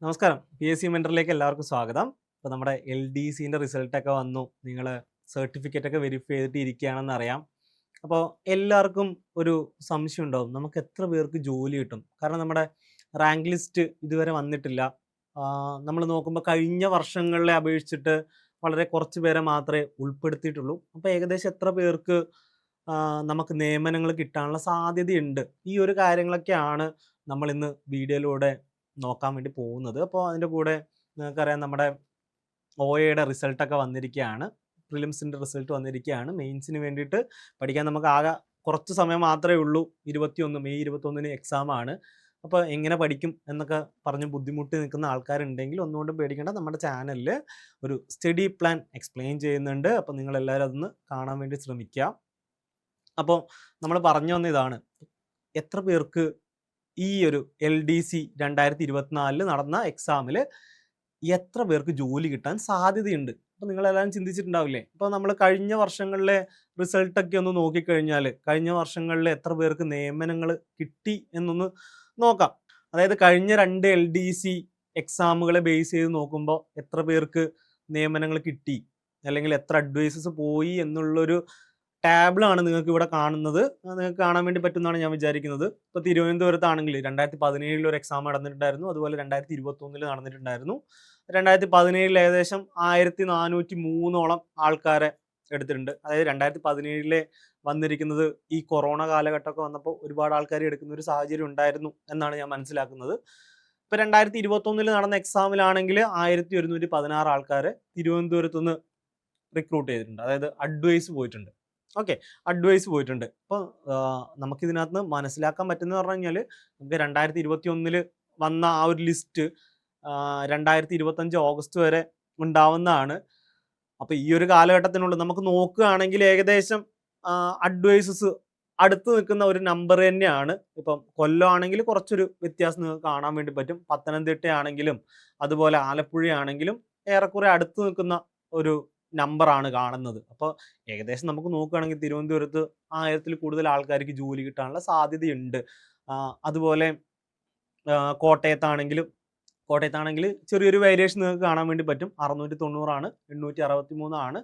നമസ്കാരം. PSC മെന്ററിലേക്ക് എല്ലാവർക്കും സ്വാഗതം. അപ്പോൾ നമ്മുടെ LDCന്റെ റിസൾട്ടൊക്കെ വന്നു. നിങ്ങൾ സർട്ടിഫിക്കറ്റ് ഒക്കെ വെരിഫൈ ചെയ്തിട്ട് ഇരിക്കുകയാണെന്ന് അറിയാം. അപ്പോൾ എല്ലാവർക്കും ഒരു സംശയം ഉണ്ടാവും, നമുക്ക് എത്ര പേർക്ക് ജോലി കിട്ടും? കാരണം നമ്മുടെ റാങ്ക് ലിസ്റ്റ് ഇതുവരെ വന്നിട്ടില്ല. നമ്മൾ നോക്കുമ്പോൾ കഴിഞ്ഞ വർഷങ്ങളെ അപേക്ഷിച്ചിട്ട് വളരെ കുറച്ച് പേരെ മാത്രമേ ഉൾപ്പെടുത്തിയിട്ടുള്ളൂ. അപ്പോൾ ഏകദേശം എത്ര പേർക്ക് നമുക്ക് നിയമനങ്ങൾ കിട്ടാനുള്ള സാധ്യതയുണ്ട്? ഈ ഒരു കാര്യങ്ങളൊക്കെയാണ് നമ്മൾ ഇന്ന് വീഡിയോയിലൂടെ നോക്കാൻ വേണ്ടി പോകുന്നത്. അപ്പോൾ അതിൻ്റെ കൂടെ നിങ്ങൾക്കറിയാം, നമ്മുടെ OAയുടെ റിസൾട്ടൊക്കെ വന്നിരിക്കുകയാണ്. പ്രിലിംസിൻ്റെ റിസൾട്ട് വന്നിരിക്കുകയാണ്. മെയിൻസിന് വേണ്ടിയിട്ട് പഠിക്കാൻ നമുക്ക് ആകെ കുറച്ച് സമയം മാത്രമേ ഉള്ളൂ. മെയ് 21 എക്സാമാണ്. അപ്പോൾ എങ്ങനെ പഠിക്കും എന്നൊക്കെ പറഞ്ഞ് ബുദ്ധിമുട്ടി നിൽക്കുന്ന ആൾക്കാരുണ്ടെങ്കിൽ ഒന്നുകൊണ്ടും പേടിക്കേണ്ട. നമ്മുടെ ചാനലിൽ ഒരു സ്റ്റഡി പ്ലാൻ എക്സ്പ്ലെയിൻ ചെയ്യുന്നുണ്ട്. അപ്പോൾ നിങ്ങളെല്ലാവരും അതൊന്ന് കാണാൻ വേണ്ടി ശ്രമിക്കുക. അപ്പോൾ നമ്മൾ പറഞ്ഞു വന്ന ഇതാണ്, എത്ര പേർക്ക് ഈ ഒരു LDC 2024 നടന്ന എക്സാമിൽ എത്ര പേർക്ക് ജോലി കിട്ടാൻ സാധ്യതയുണ്ട്? അപ്പോൾ നിങ്ങളെല്ലാവരും ചിന്തിച്ചിട്ടുണ്ടാവില്ലേ? ഇപ്പോൾ നമ്മൾ കഴിഞ്ഞ വർഷങ്ങളിലെ റിസൾട്ടൊക്കെ ഒന്ന് നോക്കിക്കഴിഞ്ഞാൽ കഴിഞ്ഞ വർഷങ്ങളിൽ എത്ര പേർക്ക് നിയമനങ്ങൾ കിട്ടി എന്നൊന്ന് നോക്കാം. അതായത് കഴിഞ്ഞ 2 LDC എക്സാമുകളെ ബേസ് ചെയ്ത് നോക്കുമ്പോൾ എത്ര പേർക്ക് നിയമനങ്ങൾ കിട്ടി, അല്ലെങ്കിൽ എത്ര അഡ്വൈസസ് പോയി എന്നുള്ളൊരു ടാബിളാണ് നിങ്ങൾക്ക് ഇവിടെ കാണുന്നത്. നിങ്ങൾക്ക് കാണാൻ വേണ്ടി പറ്റുമെന്നാണ് ഞാൻ വിചാരിക്കുന്നത്. ഇപ്പോൾ തിരുവനന്തപുരത്താണെങ്കിൽ 2017 ഒരു എക്സാം നടന്നിട്ടുണ്ടായിരുന്നു. അതുപോലെ 2021 നടന്നിട്ടുണ്ടായിരുന്നു. 2017 ഏകദേശം 1403 ആൾക്കാരെ എടുത്തിട്ടുണ്ട്. അതായത് 2017 വന്നിരിക്കുന്നത് ഈ കൊറോണ കാലഘട്ടമൊക്കെ വന്നപ്പോൾ ഒരുപാട് ആൾക്കാർ എടുക്കുന്ന ഒരു സാഹചര്യം ഉണ്ടായിരുന്നു എന്നാണ് ഞാൻ മനസ്സിലാക്കുന്നത്. ഇപ്പോൾ 2021 നടന്ന എക്സാമിലാണെങ്കിൽ 1116 ആൾക്കാരെ തിരുവനന്തപുരത്ത് നിന്ന് റിക്രൂട്ട് ചെയ്തിട്ടുണ്ട്. അതായത് അഡ്വൈസ് പോയിട്ടുണ്ട്. അഡ്വൈസ് പോയിട്ടുണ്ട്. അപ്പോൾ നമുക്കിതിനകത്ത് നിന്ന് മനസ്സിലാക്കാൻ പറ്റുന്നത് പറഞ്ഞു കഴിഞ്ഞാൽ, നമുക്ക് 2021 വന്ന ആ ഒരു ലിസ്റ്റ് 2025 ഓഗസ്റ്റ് വരെ ഉണ്ടാവുന്നതാണ്. അപ്പോൾ ഈ ഒരു കാലഘട്ടത്തിനുള്ളിൽ നമുക്ക് നോക്കുകയാണെങ്കിൽ ഏകദേശം അഡ്വൈസസ് അടുത്ത് നിൽക്കുന്ന ഒരു നമ്പർ തന്നെയാണ്. ഇപ്പം കൊല്ലം ആണെങ്കിൽ കുറച്ചൊരു വ്യത്യാസം നിങ്ങൾക്ക് കാണാൻ വേണ്ടി പറ്റും. പത്തനംതിട്ട ആണെങ്കിലും അതുപോലെ ആലപ്പുഴ ആണെങ്കിലും ഏറെക്കുറെ അടുത്ത് നിൽക്കുന്ന ഒരു നമ്പറാണ് കാണുന്നത്. അപ്പോൾ ഏകദേശം നമുക്ക് നോക്കുകയാണെങ്കിൽ തിരുവനന്തപുരത്ത് 1000-ൽ കൂടുതൽ ആൾക്കാർക്ക് ജോലി കിട്ടാനുള്ള സാധ്യതയുണ്ട്. അതുപോലെ കോട്ടയത്താണെങ്കിൽ ചെറിയൊരു വേരിയേഷൻ നിങ്ങൾക്ക് കാണാൻ വേണ്ടി പറ്റും. 690 ആണ്, 863 ആണ്.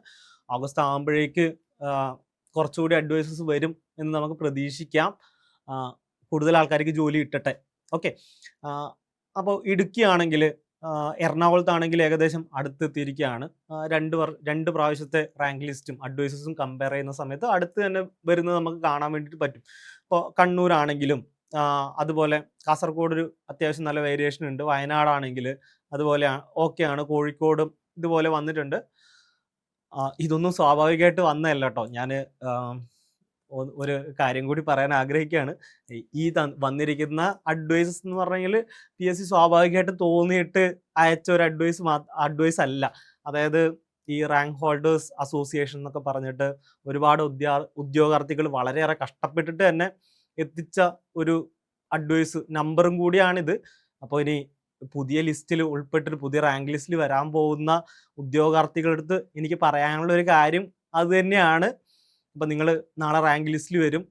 ഓഗസ്റ്റ് ആകുമ്പോഴേക്ക് കുറച്ചുകൂടി അഡ്വൈസസ് വരും എന്ന് നമുക്ക് പ്രതീക്ഷിക്കാം. കൂടുതൽ ആൾക്കാർക്ക് ജോലി കിട്ടട്ടെ. അപ്പോൾ ഇടുക്കിയാണെങ്കിൽ, എറണാകുളത്താണെങ്കിൽ ഏകദേശം അടുത്തെത്തിയിരിക്കുകയാണ്. 2 പ്രാവശ്യത്തെ റാങ്ക് ലിസ്റ്റും അഡ്വൈസസും കമ്പയർ ചെയ്യുന്ന സമയത്ത് അടുത്ത് തന്നെ വരുന്നത് നമുക്ക് കാണാൻ വേണ്ടിയിട്ട് പറ്റും. ഇപ്പോൾ കണ്ണൂരാണെങ്കിലും അതുപോലെ കാസർഗോഡ് ഒരു അത്യാവശ്യം നല്ല വേരിയേഷൻ ഉണ്ട്. വയനാടാണെങ്കിൽ അതുപോലെ ഓക്കെയാണ്. കോഴിക്കോടും ഇതുപോലെ വന്നിട്ടുണ്ട്. ഇതൊന്നും സ്വാഭാവികമായിട്ട് വന്നതല്ല കേട്ടോ. ഞാൻ ഒരു കാര്യം കൂടി പറയാൻ ആഗ്രഹിക്കുകയാണ്. ഈ വന്നിരിക്കുന്ന അഡ്വൈസസ് എന്ന് പറഞ്ഞെങ്കിൽ PSC സ്വാഭാവികമായിട്ട് തോന്നിയിട്ട് അയച്ച ഒരു അഡ്വൈസ് അല്ല. അതായത് ഈ റാങ്ക് ഹോൾഡേഴ്സ് അസോസിയേഷൻ എന്നൊക്കെ പറഞ്ഞിട്ട് ഒരുപാട് ഉദ്യോഗാർത്ഥികൾ വളരെയേറെ കഷ്ടപ്പെട്ടിട്ട് തന്നെ എത്തിച്ച ഒരു അഡ്വൈസ് നമ്പറും കൂടിയാണിത്. അപ്പോൾ ഇനി പുതിയ ലിസ്റ്റിൽ ഉൾപ്പെട്ടിട്ട് പുതിയ റാങ്ക് ലിസ്റ്റിൽ വരാൻ പോകുന്ന ഉദ്യോഗാർത്ഥികളുടെ അടുത്ത് എനിക്ക് പറയാനുള്ള ഒരു കാര്യം അത് തന്നെയാണ്. അപ്പോൾ നിങ്ങൾ നാളെ റാങ്ക് ലിസ്റ്റിൽ വരും.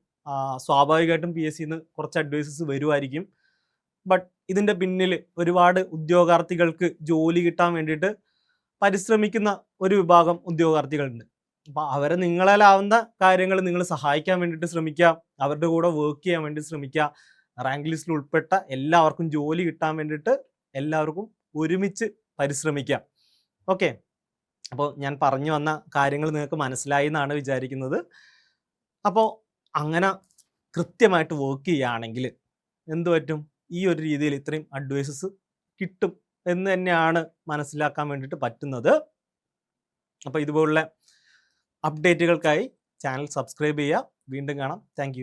സ്വാഭാവികമായിട്ടും PSCന്ന് കുറച്ച് അഡ്വൈസസ് വരുമായിരിക്കും. ബട്ട് ഇതിൻ്റെ പിന്നിൽ ഒരുപാട് ഉദ്യോഗാർത്ഥികൾക്ക് ജോലി കിട്ടാൻ വേണ്ടിയിട്ട് പരിശ്രമിക്കുന്ന ഒരു വിഭാഗം ഉദ്യോഗാർത്ഥികളുണ്ട്. അപ്പോൾ അവരെ നിങ്ങളാലാവുന്ന കാര്യങ്ങൾ നിങ്ങൾ സഹായിക്കാൻ വേണ്ടിയിട്ട് ശ്രമിക്കുക. അവരുടെ കൂടെ വർക്ക് ചെയ്യാൻ വേണ്ടി ശ്രമിക്കുക. റാങ്ക് ലിസ്റ്റിൽ ഉൾപ്പെട്ട എല്ലാവർക്കും ജോലി കിട്ടാൻ വേണ്ടിയിട്ട് എല്ലാവർക്കും ഒരുമിച്ച് പരിശ്രമിക്കുക. അപ്പോൾ ഞാൻ പറഞ്ഞു വന്ന കാര്യങ്ങൾ നിങ്ങൾക്ക് മനസ്സിലായി എന്നാണ് വിചാരിക്കുന്നത്. അപ്പോൾ അങ്ങനെ കൃത്യമായിട്ട് വർക്ക് ചെയ്യുകയാണെങ്കിൽ എന്ത് പറ്റും? ഈ ഒരു രീതിയിൽ ഇത്രയും അഡ്വൈസസ് കിട്ടും എന്ന് തന്നെയാണ് മനസ്സിലാക്കാൻ വേണ്ടിയിട്ട് പറ്റുന്നത്. അപ്പോൾ ഇതുപോലുള്ള അപ്ഡേറ്റുകൾക്കായി ചാനൽ സബ്സ്ക്രൈബ് ചെയ്യുക. വീണ്ടും കാണാം. താങ്ക്